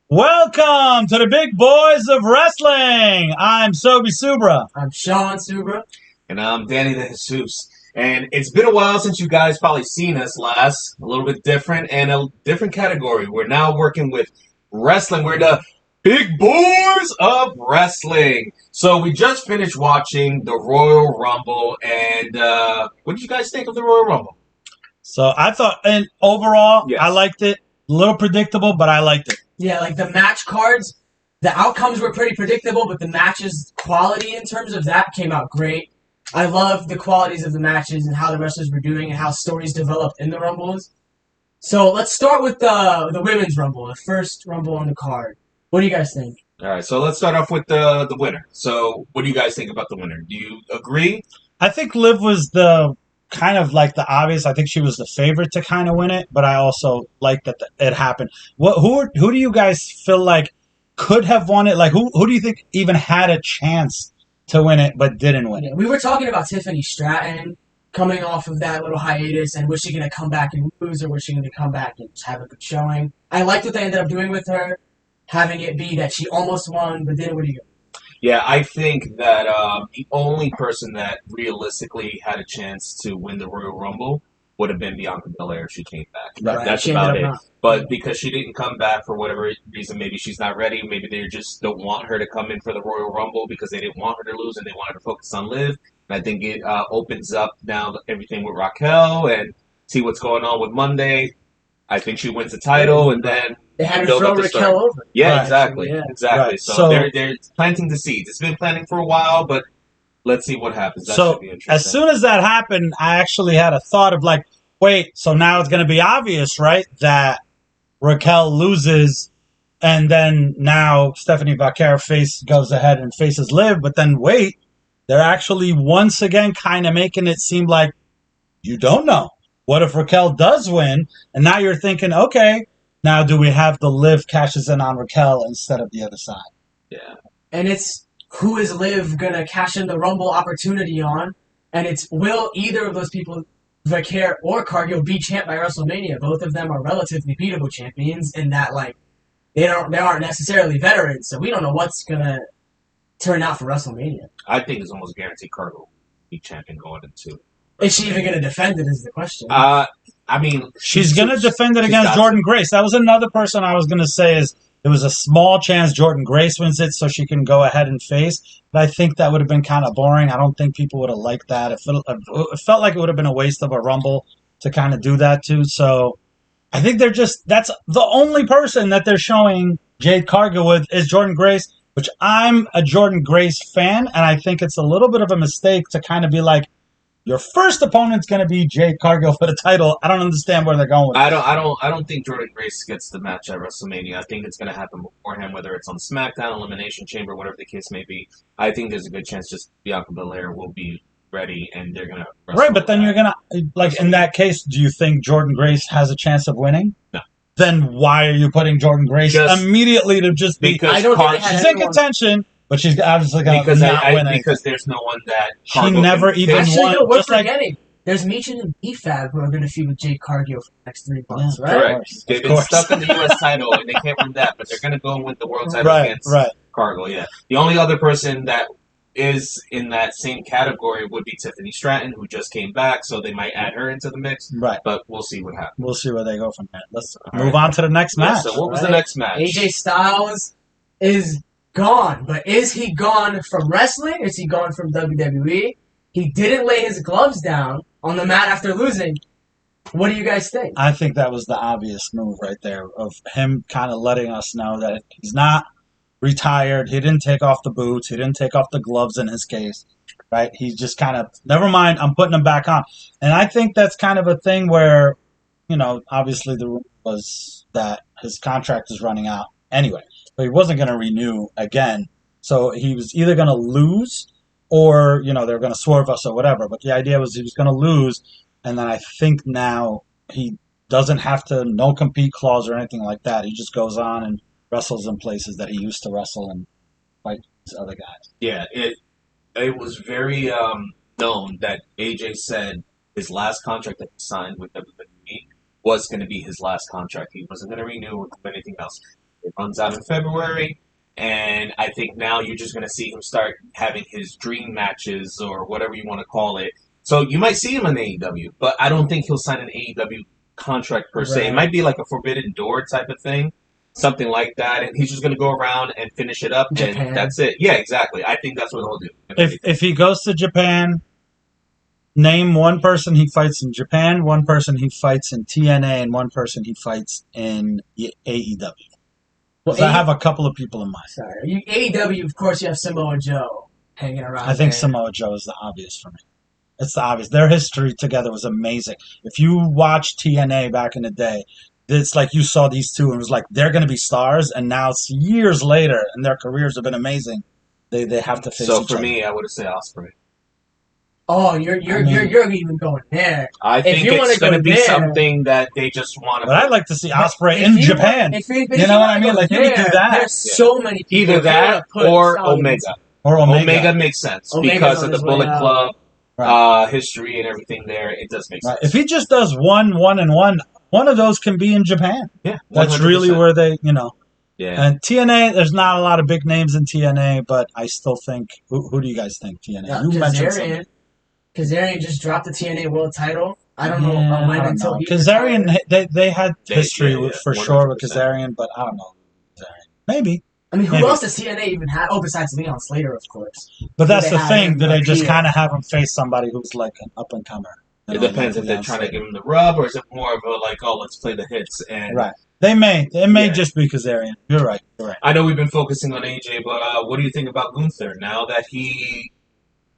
Welcome to the big boys of wrestling. I'm Sobi Subra. I'm Sean Subra. And I'm Danny the Jesus. And it's been a while since you guys probably seen us last. A little bit different and a different category. We're now working with wrestling. We're the big boys of wrestling. So we just finished watching the Royal Rumble. And what did you guys think of the Royal Rumble? So I thought, and overall, Yes. I liked it. A little predictable, but I liked it. Yeah, like the match cards, the outcomes were pretty predictable, but the matches quality in terms of that came out great. I love the qualities of the matches and how the wrestlers were doing and how stories developed in the Rumbles. So let's start with the women's Rumble, the first Rumble on the card. What do you guys think? All right, so let's start off with the winner. So what do you guys think about the winner? Do you agree? I think Liv was the kind of like the obvious. I think she was the favorite to kind of win it, but I also like that it happened. Who do you guys feel like could have won it? Like who do you think even had a chance to win it but didn't win it? Yeah, we were talking about Tiffany Stratton coming off of that little hiatus, and was she going to come back and lose, or was she going to come back and just have a good showing? I liked what they ended up doing with her, having it be that she almost won, but didn't. What do you go? Yeah, I think that the only person that realistically had a chance to win the Royal Rumble would have been Bianca Belair if she came back. Right. That's She about ended it. up not. But because she didn't come back for whatever reason, maybe she's not ready, maybe they just don't want her to come in for the Royal Rumble because they didn't want her to lose and they wanted to focus on Liv. And I think it opens up now everything with Raquel and see what's going on with Monday. I think she wins the title and then They had her build throw up the Raquel story. over. Yeah, Right. exactly. Yeah. Exactly. Right. So, So- they're planting the seeds. It's been planting for a while, but let's see what happens. That So should be interesting. as soon as that happened, I actually had a thought of like, wait, so now it's going to be obvious, right, that Raquel loses, and then now Stephanie Vaquer goes ahead and faces Liv, but then wait, they're actually once again kind of making it seem like you don't know. What if Raquel does win, and now you're thinking, okay, now do we have the Liv cashes in on Raquel instead of the other side? Yeah. And it's who is Liv going to cash in the Rumble opportunity on, and it's will either of those people, Vaquer or Cargill, be champ by WrestleMania. Both of them are relatively beatable champions in that, like, they aren't necessarily veterans, so we don't know what's going to turn out for WrestleMania. I think it's almost guaranteed Cargill will be champion going into. Is she even going to defend it is the question. I mean, She's going to defend it she's against got Jordan Grace. That was another person I was going to say is there was a small chance Jordan Grace wins it so she can go ahead and face. But I think that would have been kind of boring. I don't think people would have liked that. It felt like it would have been a waste of a Rumble to kind of do that too. So I think that's the only person that they're showing Jade Cargill with is Jordan Grace, which I'm a Jordan Grace fan. And I think it's a little bit of a mistake to kind of be like, your first opponent's going to be Jade Cargill for the title. I don't understand where they're going with I don't think Jordan Grace gets the match at WrestleMania. I think it's going to happen beforehand, whether it's on SmackDown, Elimination Chamber, whatever the case may be. I think there's a good chance just Bianca Belair will be ready and they're going to wrestle. Right, but then with you're that. going to, like, in that case, do you think Jordan Grace has a chance of winning? No. Then why are you putting Jordan Grace Just immediately to just be, because I don't think Car- they had she's in anyone- contention, but she's obviously going to because not win it. because there's no one that She Cargill never can even finish. Actually, won, no, we're just like- forgetting. There's Michin and EFAB who are going to feud with Jade Cargill for the next 3 months, Yeah, right? Correct. course, They've of been course. stuck in the U.S. title and they can't win that, but they're going to go and win the world title Right, against right. Cargill. Yeah, the only other person that is in that same category would be Tiffany Stratton, who just came back, so they might add her into the mix. Right. But we'll see what happens. We'll see where they go from there. Let's All move right. on to the next Yeah, match. so what was the right. next match? AJ Styles is gone, but is he gone from wrestling? Is he gone from WWE? He didn't lay his gloves down on the mat after losing. What do you guys think? I think that was the obvious move right there of him kind of letting us know that he's not retired. He didn't take off the boots. He didn't take off the gloves in his case, right? He's just kind of, never mind, I'm putting them back on. And I think that's kind of a thing where, obviously the rule was that his contract is running out anyway. But he wasn't going to renew again. So he was either going to lose or, they're going to swerve us or whatever. But the idea was he was going to lose. And then I think now he doesn't have to no compete clause or anything like that. He just goes on and wrestles in places that he used to wrestle and fight these other guys. Yeah, it was very known that AJ said his last contract that he signed with WWE was going to be his last contract. He wasn't going to renew or do anything else. It runs out in February, and I think now you're just going to see him start having his dream matches or whatever you want to call it. So you might see him in AEW, but I don't think he'll sign an AEW contract per se. It Right. might be like a Forbidden Door type of thing, something like that, and he's just going to go around and finish it up, Japan. and that's it. Yeah, exactly. I think that's what he'll do. If he goes to Japan, name one person he fights in Japan, one person he fights in TNA, and one person he fights in AEW. Well, Because I have a couple of people in mind. Sorry, AEW. Of course, you have Samoa Joe hanging around. I think there. Samoa Joe is the obvious for me. It's the obvious. Their history together was amazing. If you watch TNA back in the day, it's like you saw these two and it was like they're going to be stars, and now it's years later and their careers have been amazing. They have to face So each for other. me, I would have said Ospreay. Oh, you're even going there. I think you wanna it's going to go be there- something that they just want to. But I'd like to see Ospreigh If in you Japan, want- if You know what I mean? wanna Like, go you could do there, that. There's so many people. Either If you wanna that put or Stallions- Omega. or Omega Omega. makes sense Omega's because on of the his way Bullet out. Club Right. history and everything there. It does make Right. sense. If he just does one and one of those can be in Japan. Yeah, That's 100%. really where they, Yeah. And TNA, there's not a lot of big names in TNA, but I still think. Who do you guys think TNA? Yeah, You mentioned something. Kazarian just dropped the TNA World Title. I don't know Yeah, when I don't until know. he Kazarian, retired. they had history yeah, for sure with 100%. Kazarian, but I don't know. Kazarian. Maybe. I mean, who maybe. else does TNA even have? Oh, besides Leon Slater, of course. But that's they the have thing. him Do they just appeal. kind of have him face somebody who's like an up and comer? It depends if they're trying to give him the rub or is it more of a like, oh, let's play the hits. And Right. It may Yeah. just be Kazarian. You're right. I know we've been focusing on AJ, but what do you think about Gunther now that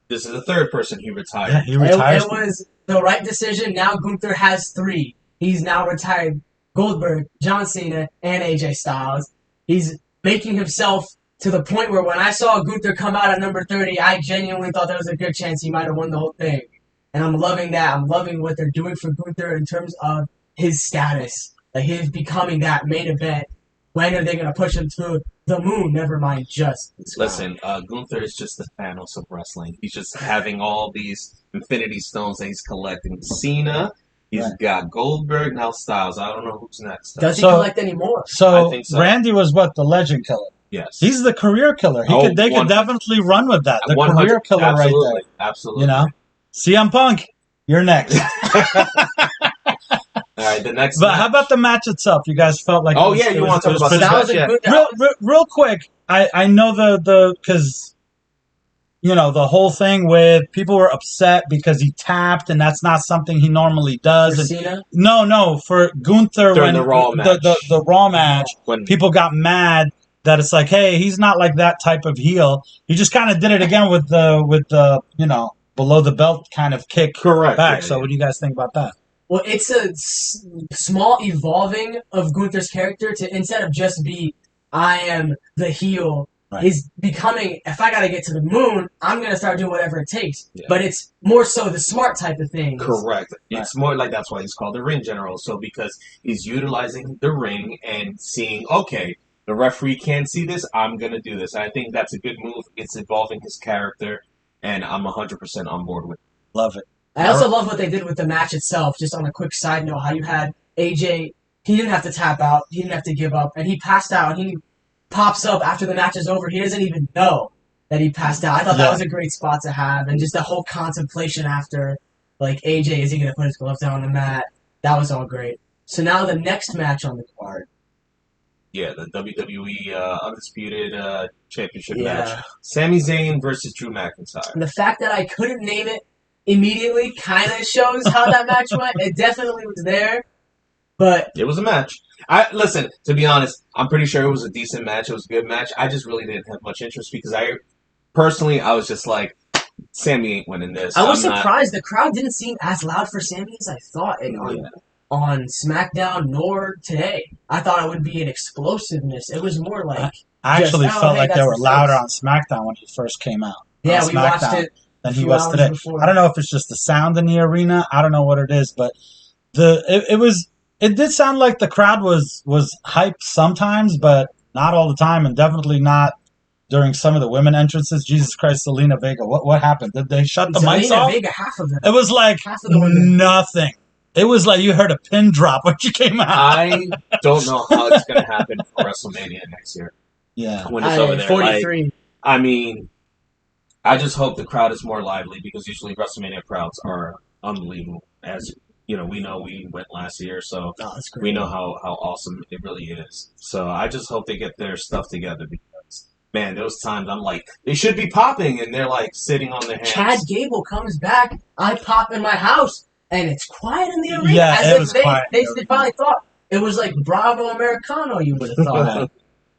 this is the third person he retired? Yeah, he retires. It was the right decision. Now Gunther has 3. He's now retired Goldberg, John Cena, and AJ Styles. He's making himself to the point where when I saw Gunther come out at number 30, I genuinely thought there was a good chance he might have won the whole thing. And I'm loving that. I'm loving what they're doing for Gunther in terms of his status. Like his becoming that main event. When are they going to push him to the moon? Never mind just the sky. Listen, Gunther is just the Thanos of wrestling. He's just having all these Infinity Stones that he's collecting. Cena, he's Right. got Goldberg, now Styles. I don't know who's next. Does he So- collect any more? So, I think so. Randy was what, the legend killer. Yes. He's the career killer. They 100. could definitely run with that. The 100. career killer Absolutely. right Absolutely. there. CM Punk, you're next. All right, the next But match. how about the match itself? You guys felt like Oh, it was, yeah, it you was- want to it was talk about pretty this That good. was a Yeah. good. Real quick, I know the because the whole thing with people were upset because he tapped and that's not something he normally does. For And Cena? no, for Gunther During when the Raw match. the Raw match, When people got mad that it's like, hey, he's not like that type of heel. He just kind of did it again with the below the belt kind of kick correct. back. yeah, So yeah. what do you guys think about that? Well, it's a small evolving of Gunther's character to instead of just be, I am the heel, Right. he's becoming, if I gotta get to the moon, I'm gonna start doing whatever it takes. Yeah. But it's more so the smart type of thing. Correct. It's more like that's why he's called the ring general. So because he's utilizing the ring and seeing, okay, the referee can't see this, I'm gonna do this. I think that's a good move. It's involving his character, and I'm 100% on board with it. Love it. I also love what they did with the match itself, just on a quick side note, how you had AJ, he didn't have to tap out, he didn't have to give up, and he passed out, and he pops up after the match is over, he doesn't even know that he passed out. I thought that Yeah. was a great spot to have, and just the whole contemplation after, like, AJ, is he going to put his gloves down on the mat? That was all great. So now the next match on the card. Yeah, the WWE Undisputed Championship Yeah. match. Sami Zayn versus Drew McIntyre. And the fact that I couldn't name it immediately kind of shows how that match went. It definitely was there, but It was a match. Listen, to be honest, I'm pretty sure it was a decent match. It was a good match. I just really didn't have much interest because I was just like, Sammy ain't winning this. I was I'm not- surprised the crowd didn't seem as loud for Sammy as I thought on SmackDown nor today. I thought it would be an explosiveness. It was more like, I actually Just, oh, felt hey, like they that's were the louder face. on SmackDown when he first came out. yeah, on we watched SmackDown it than a he few was hours today. before. I don't know if it's just the sound in the arena. I don't know what it is, but it did sound like the crowd was hyped sometimes, but not all the time, and definitely not during some of the women entrances. Jesus Christ, Zelina Vega. What happened? Did they shut the mics Zelina off? Vega, half of them. It was like Half of the women. nothing. It was like you heard a pin drop when she came out. I don't know how it's going to happen for WrestleMania next year Yeah. when it's over there. Like, 43. I mean, I just hope the crowd is more lively because usually WrestleMania crowds are unbelievable. As you know, we went last year, so Oh, that's great. we know how awesome it really is. So I just hope they get their stuff together because, man, those times I'm like, they should be popping and they're like sitting on their hands. Chad Gable comes back. I pop in my house, and it's quiet in the arena. Yeah, as it if was quiet in the They finally thought it was like Bravo Americano. You would have thought.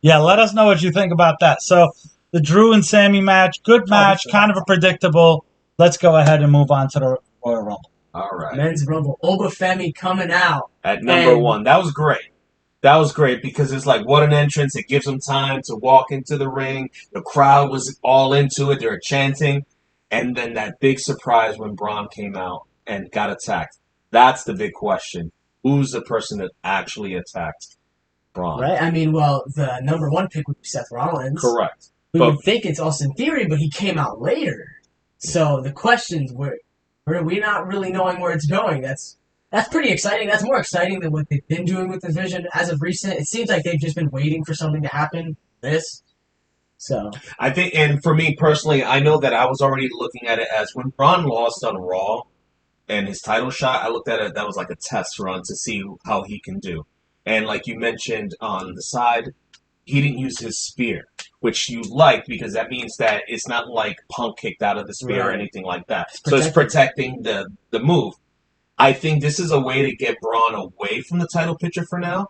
Yeah, let us know what you think about that. So the Drew and Sammy match, good match, sure. kind of a predictable. Let's go ahead and move on to the Royal Rumble. All right. Men's Rumble. Obafemi coming out. At number And- 1. That was great. That was great because it's like, what an entrance. It gives them time to walk into the ring. The crowd was all into it. They were chanting. And then that big surprise when Braun came out and got attacked. That's the big question. Who's the person that actually attacked Braun? Right? I mean, well, the number 1 pick would be Seth Rollins. Correct. We But- would think it's Austin Theory, but he came out later. So the questions were we not really knowing where it's going. That's pretty exciting. That's more exciting than what they've been doing with the Division as of recent. It seems like they've just been waiting for something to happen. So I think, and for me personally, I know that I was already looking at it as when Braun lost on Raw and his title shot, I looked at it, that was like a test run to see how he can do. And like you mentioned on the side, he didn't use his spear, which you liked because that means that it's not like Punk kicked out of the spear or Right. anything like that. So it's protecting the move. I think this is a way to get Braun away from the title picture for now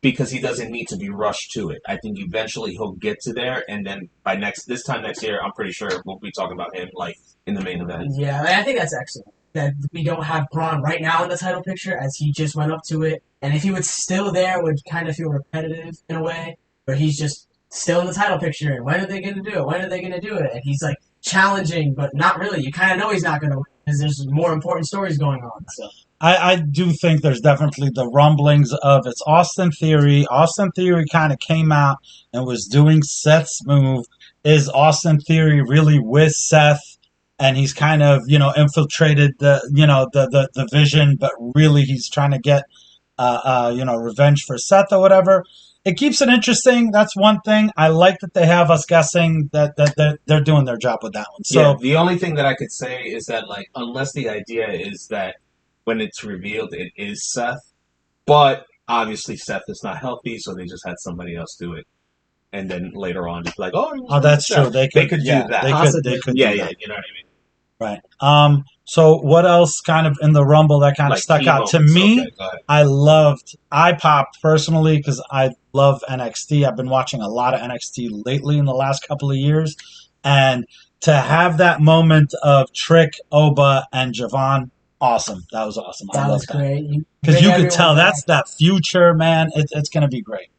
because he doesn't need to be rushed to it. I think eventually he'll get to there, and then by this time next year, I'm pretty sure we'll be talking about him like in the main event. yeah, I think that's excellent that we don't have Braun right now in the title picture as he just went up to it. And if he was still there, it would kind of feel repetitive in a way, where he's just still in the title picture. And when are they going to do it? When are they going to do it? And he's like challenging, but not really. You kind of know he's not going to win because there's more important stories going on. So I do think there's definitely the rumblings of it's Austin Theory. Austin Theory kind of came out and was doing Seth's move. Is Austin Theory really with Seth? And he's kind of, infiltrated the vision, but really he's trying to get, revenge for Seth or whatever. It keeps it interesting. That's one thing. I like that they have us guessing that they're doing their job with that one. So yeah, the only thing that I could say is that, like, unless the idea is that when it's revealed it is Seth, but obviously Seth is not healthy, so they just had somebody else do it. And then later on, it's like, oh, that's Seth. true. They could do yeah, that. They could Yeah, do yeah, that. you know what I mean? Right. So what else kind of in the Rumble that kind of Like stuck key out to moments. me? Okay, go ahead. I popped personally because I love NXT. I've been watching a lot of NXT lately in the last couple of years. And to have that moment of Trick, Oba, and Javon, awesome. That was awesome. I that love was that. great. Because bring you could everyone tell back. that's that future, man. It's going to be great.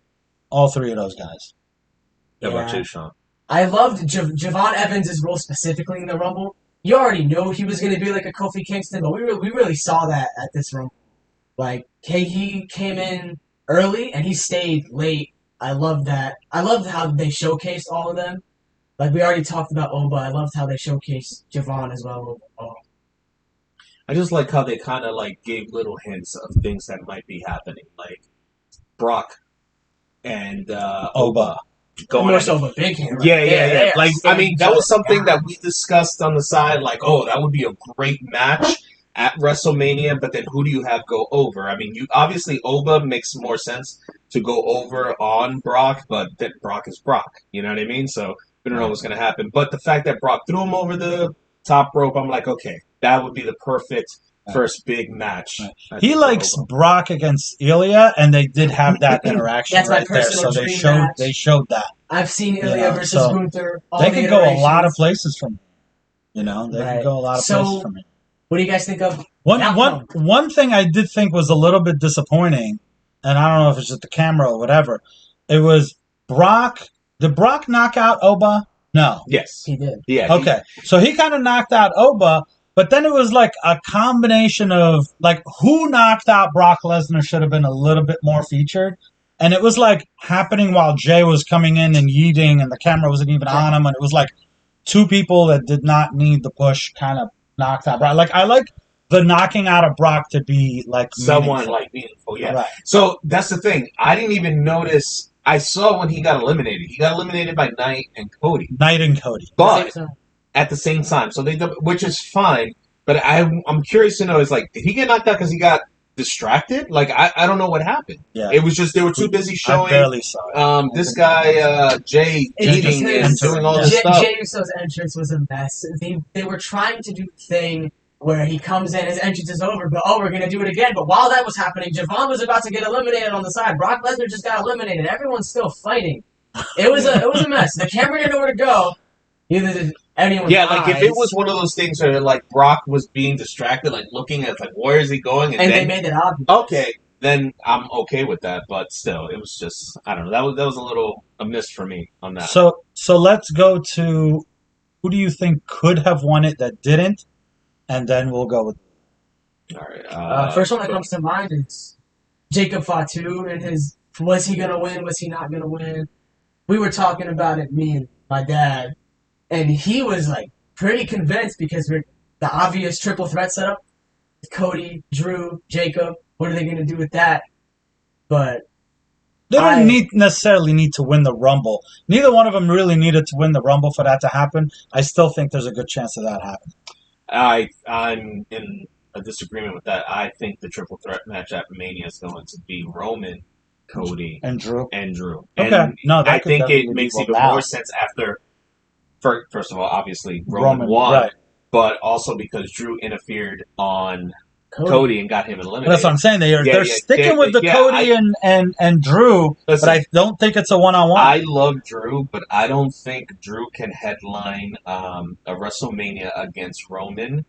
All three of those guys. How about Yeah. you, Sean? I loved Javon Evans' role specifically in the Rumble. You already knew he was going to be like a Kofi Kingston, but we really saw that at this Rumble. Like, he came in early and he stayed late. I loved that. I loved how they showcased all of them. Like, we already talked about Oba. I loved how they showcased Javon as well. I just like how they kind of like gave little hints of things that might be happening, like Brock and Oba. going More at so of a big hand. Right? Yeah. Like, I mean, that was something that that we discussed on the side. Like, oh, that would be a great match at WrestleMania. But then, who do you have go over? I mean, you obviously Oba makes more sense to go over on Brock, but then Brock is Brock. You know what I mean? So we don't know what's going to happen. But the fact that Brock threw him over the top rope, I'm like, okay, that would be the perfect first big match. Right. I He think, for likes Oba. Brock against Ilya, and they did have that interaction That's my right there. personal So dream they match. showed that. I've seen Ilya Yeah, versus so Gunther. All They the could go a lot of iterations. places from here. They Right. could go a lot of So- places from here. What do you guys think of One outcome? thing I did think was a little bit disappointing, and I don't know if it's just the camera or whatever. It was Brock. Did Brock knock out Oba? No. Yes. He did. Yeah. Okay. So he kind of knocked out Oba, but then it was like a combination of like who knocked out Brock Lesnar should have been a little bit more featured. And it was like happening while Jay was coming in and yeeting and the camera wasn't even on him. And it was like two people that did not need the push kind of knocked out Brock. Like I like the knocking out of Brock to be like someone meaningful. like meaningful. Yeah. Right. So that's the thing. I didn't even notice. I saw when he got eliminated. He got eliminated by Knight and Cody, Knight and Cody. but Same time. at the same time. So which is fine. But I'm curious to know is like, did he get knocked out because he got distracted? Like I don't know what happened. Yeah. It was just they were too busy I showing. barely saw it. This guy Jay eating and doing all this stuff. Jey Uso's entrance was a mess. They were trying to do the thing where he comes in, his entrance is over, but we're gonna do it again. But while that was happening, Javon was about to get eliminated on the side. Brock Lesnar just got eliminated. Everyone's still fighting. It was a mess. The camera didn't know where to go. Either did anyone's Yeah, like if eyes. it was one of those things where like Brock was being distracted, like looking at like where is he going, and then, they made it obvious. okay, then I'm okay with that. But still, it was just I don't know. That was a little a miss for me on that. So let's go to who do you think could have won it that didn't, and then we'll go with. All right. First one that comes to mind is Jacob Fatu and his was he gonna win? Was he not gonna win? We were talking about it, me and my dad, and he was like pretty convinced because we're the obvious triple threat setup: Cody, Drew, Jacob. What are they gonna do with that? But They don't necessarily need to win the Rumble. Neither one of them really needed to win the Rumble for that to happen. I still think there's a good chance of that happening. I'm in a disagreement with that. I think the triple threat match at Mania is going to be Roman, Cody, And Drew. Okay. Okay. No, that I could think it definitely makes be even now. more sense after. First of all, obviously Roman won, right. but also because Drew interfered on Cody and got him eliminated. That's what I'm saying. They're sticking with the Cody and Drew, listen, but I don't think it's a one-on-one. I love Drew, but I don't think Drew can headline a WrestleMania against Roman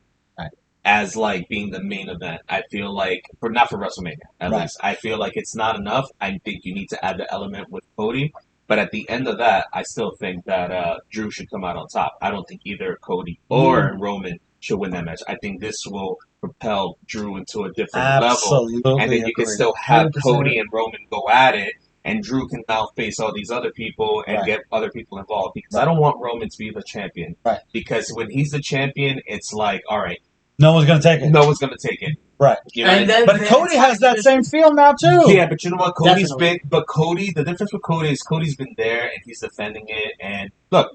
as like being the main event. I feel like not for WrestleMania at least. I feel like it's not enough. I think you need to add the element with Cody. But at the end of that, I still think that Drew should come out on top. I don't think either Cody or Roman should win that match. I think this will propel Drew into a different level. And then you can still have 100%. Cody and Roman go at it, and Drew can now face all these other people and get other people involved. Because I don't want Roman to be the champion. Right. Because when he's the champion, it's like, all right, no one's going to take it. no one's going to take it. Right. You know? And then But Cody has that same feel now, too. Yeah, but you know what? Cody's Definitely. been, but Cody, the difference with Cody is Cody's been there and he's defending it. And look,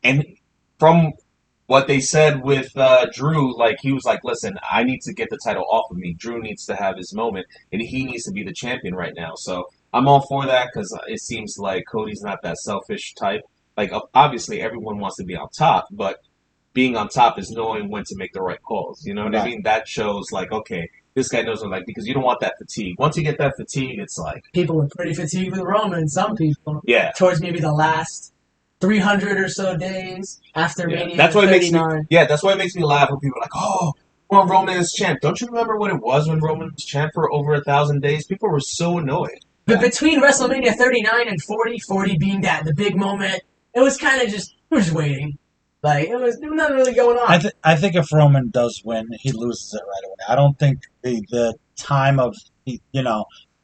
and from what they said with Drew, like he was like, listen, I need to get the title off of me. Drew needs to have his moment and he needs to be the champion right now. So I'm all for that because it seems like Cody's not that selfish type. Like, obviously, everyone wants to be on top, but being on top is knowing when to make the right calls. You know what I mean? That shows, like, okay, this guy knows what, like, because you don't want that fatigue. Once you get that fatigue, it's like, people were pretty fatigued with Roman. Some people, yeah. towards maybe the last 300 or so days after Mania. That's why it makes me. 39. Yeah, that's why it makes me laugh when people are like, "Oh, well, Roman is champ." Don't you remember what it was when Roman was champ for over 1,000 days? People were so annoyed. But between WrestleMania 39 and 40 being the big moment, it was kind of just we were just waiting. Like there was nothing really going on. I think if Roman does win, he loses it right away. I don't think the time of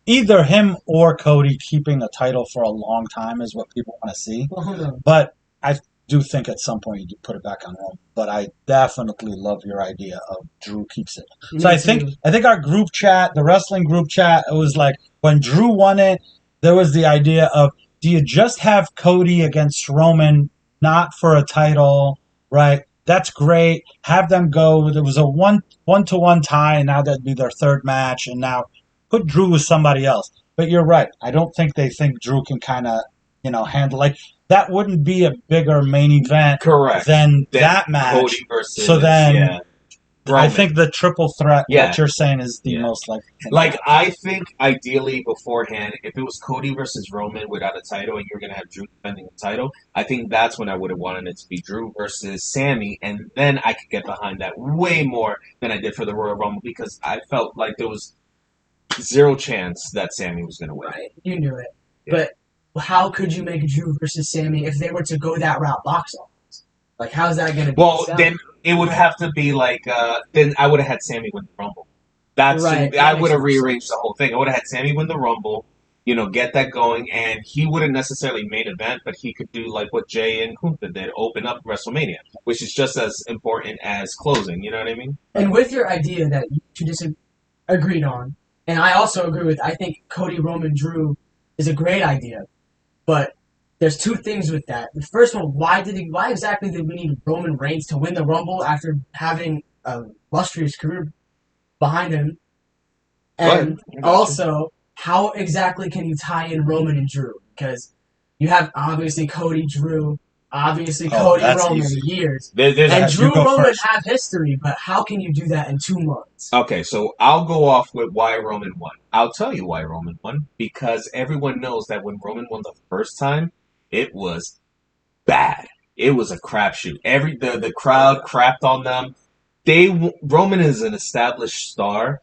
either him or Cody keeping a title for a long time is what people want to see. Well, who knows? But I do think at some point you do put it back on Roman. But I definitely love your idea of Drew keeps it. So I think our group chat, the wrestling group chat, it was like when Drew won it, there was the idea of do you just have Cody against Roman, not for a title, right? That's great. Have them go. There was a one-to-one tie, and now that'd be their third match, and now put Drew with somebody else. But you're right. I don't think they think Drew can kind of, handle like that. Wouldn't be a bigger main event, Correct. than that match. Cody versus. So then, Roman. I think the triple threat that you're saying is the most likely. Like, I think ideally beforehand, if it was Cody versus Roman without a title and you were going to have Drew defending the title, I think that's when I would have wanted it to be Drew versus Sammy, and then I could get behind that way more than I did for the Royal Rumble because I felt like there was zero chance that Sammy was going to win. Right, you knew it. Yeah. But how could you make Drew versus Sammy if they were to go that route box office? Like, how's that going to be? Well, then it would have to be like, then I would have had Sammy win the Rumble. That's Right, I that would have makes rearranged the whole thing. I would have had Sammy win the Rumble, get that going, and he wouldn't necessarily main event, but he could do like what Jay and Kunta did, open up WrestleMania, which is just as important as closing. You know what I mean? And with your idea that you two disagreed on, and I also agree with, I think Cody, Roman, Drew is a great idea, but there's two things with that. The first one, why exactly did we need Roman Reigns to win the Rumble after having a illustrious career behind him? And also, how exactly can you tie in Roman and Drew? Because you have obviously Cody, Drew, Cody, Roman, easy. years. There's And Drew, Roman first. have history, but how can you do that in 2 months? Okay, so I'll go off with why Roman won. I'll tell you why Roman won. Because everyone knows that when Roman won the first time, it was bad. It was a crapshoot. The crowd crapped on them. Roman is an established star.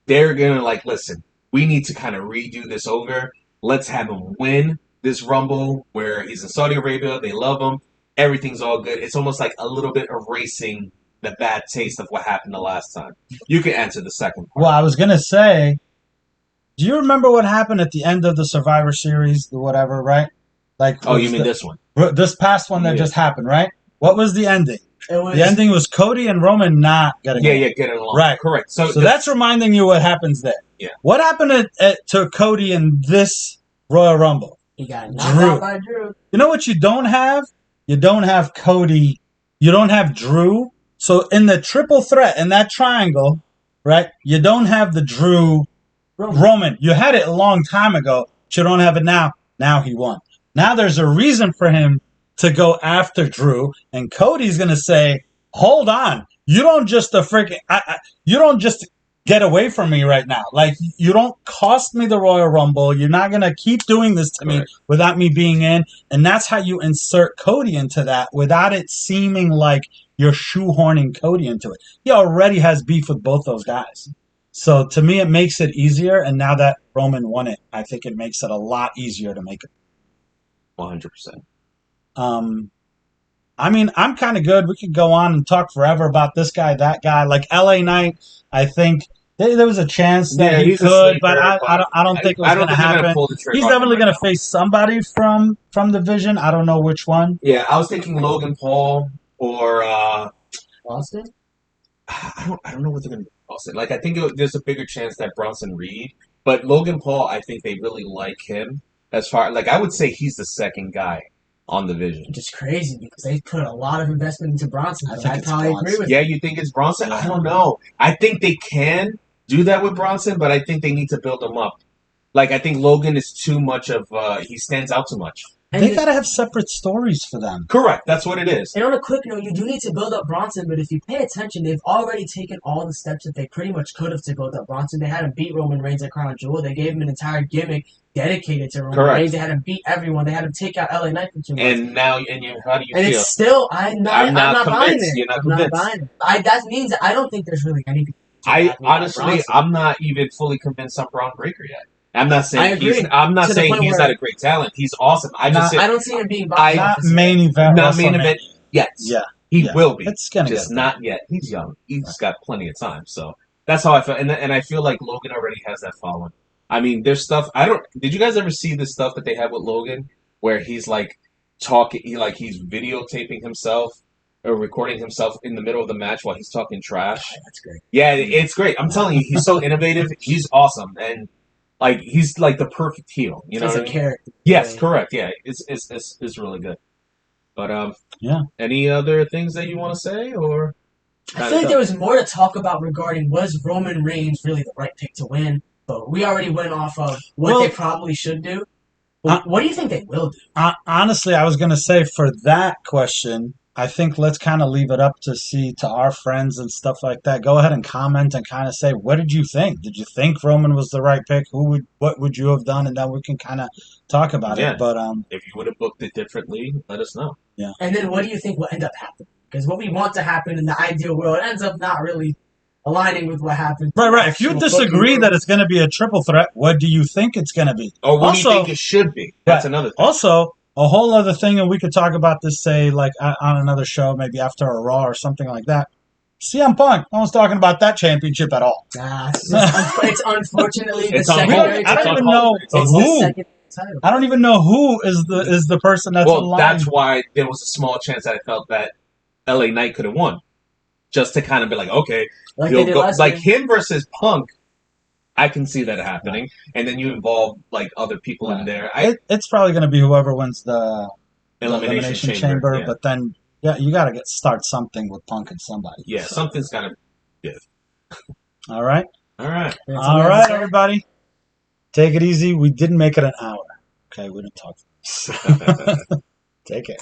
They're gonna listen, we need to kind of redo this over. Let's have him win this Rumble where he's in Saudi Arabia. They love him. Everything's all good. It's almost like a little bit erasing the bad taste of what happened the last time. You can answer the second part. Well, I was gonna say, do you remember what happened at the end of the Survivor Series, the whatever, right? Oh, you mean this one? This past one that just happened, right? What was the ending? The ending was Cody and Roman not getting along. Getting along. Right. Correct. So that's reminding you what happens there. Yeah. What happened to Cody in this Royal Rumble? He got knocked out by Drew. You know what you don't have? You don't have Cody. You don't have Drew. So in the triple threat, in that triangle, right, you don't have the Drew Roman. You had it a long time ago, but you don't have it now. Now he won. Now there's a reason for him to go after Drew, and Cody's gonna say, "Hold on, you don't just you don't just get away from me right now. Like you don't cost me the Royal Rumble. You're not gonna keep doing this to me without me being in." And that's how you insert Cody into that without it seeming like you're shoehorning Cody into it. He already has beef with both those guys. So to me, it makes it easier. And now that Roman won it, I think it makes it a lot easier to make it. 100%. I mean, I'm kind of good. We could go on and talk forever about this guy, that guy. Like LA Knight, I think there was a chance that he could, but I don't think it was going to happen. He's definitely going to face somebody from the Vision. I don't know which one. Yeah, I was thinking Logan Paul or Austin. I don't know what they're going to do. Austin. Like I think there's a bigger chance that Bronson Reed, but Logan Paul, I think they really like him. As far I would say he's the second guy on the Vision. Which is crazy because they put a lot of investment into Bronson. I probably agree with you. Yeah, you think it's Bronson? I don't know. I think they can do that with Bronson, but I think they need to build him up. Like I think Logan is too much of he stands out too much. And they got to have separate stories for them. Correct. That's what it is. And on a quick note, you do need to build up Bronson, but if you pay attention, they've already taken all the steps that they pretty much could have to build up Bronson. They had him beat Roman Reigns at Crown Jewel. They gave him an entire gimmick dedicated to Roman Reigns. They had him beat everyone. They had him take out LA Knight for 2 months. And now, how do you feel? It's still, I'm not buying it. You're not I'm convinced. not buying it. That means that I don't think there's really anything. Honestly, I'm not even fully convinced on Braun Breaker yet. I'm not saying he's not a great talent. He's awesome. I don't see him being not main event. Not main event yet. Yeah, he will be. It's gonna just not yet. He's young. He's got plenty of time. So that's how I feel. And I feel like Logan already has that following. I mean, there's stuff. Did you guys ever see the stuff that they have with Logan, where he's like talking, he's videotaping himself or recording himself in the middle of the match while he's talking trash? That's great. Yeah, it's great. I'm telling you, he's so innovative. He's awesome, and he's like the perfect heel. You know, he's a character. Yes, correct. Yeah, it's really good. But any other things that you want to say, or? I feel like there was more to talk about regarding was Roman Reigns really the right pick to win, but we already went off of what they probably should do. What do you think they will do? Honestly, I was going to say for that question, I think let's kind of leave it up to our friends and stuff like that. Go ahead and comment and kind of say, what did you think? Did you think Roman was the right pick? What would you have done? And then we can kind of talk about it. But if you would have booked it differently, let us know. Yeah. And then what do you think will end up happening? Because what we want to happen in the ideal world ends up not really aligning with what happens. Right. If you disagree that it's going to be a triple threat, what do you think it's going to be? Or what do you think it should be? That's another thing. Also, a whole other thing, and we could talk about this, say, like on another show, maybe after a Raw or something like that. CM Punk. No one's talking about that championship at all. Nah, it's unfortunately the It's on secondary hold. I It's don't on even hold. know It's on It's hold. the who. second title. I don't even know who is the person that's Well, aligned. that's why there was a small chance that I felt that LA Knight could have won, just to kind of be like, okay, Like he'll they did go, last like year. him versus Punk. I can see that happening, and then you involve like other people in Right. there. It's probably going to be whoever wins the Elimination Chamber. Yeah. but then you got to start something with Punk and somebody. Yeah, So, something's got to. all right, All right. That's all what I right, said. everybody, take it easy. We didn't make it an hour. Okay, we didn't talk. Take care.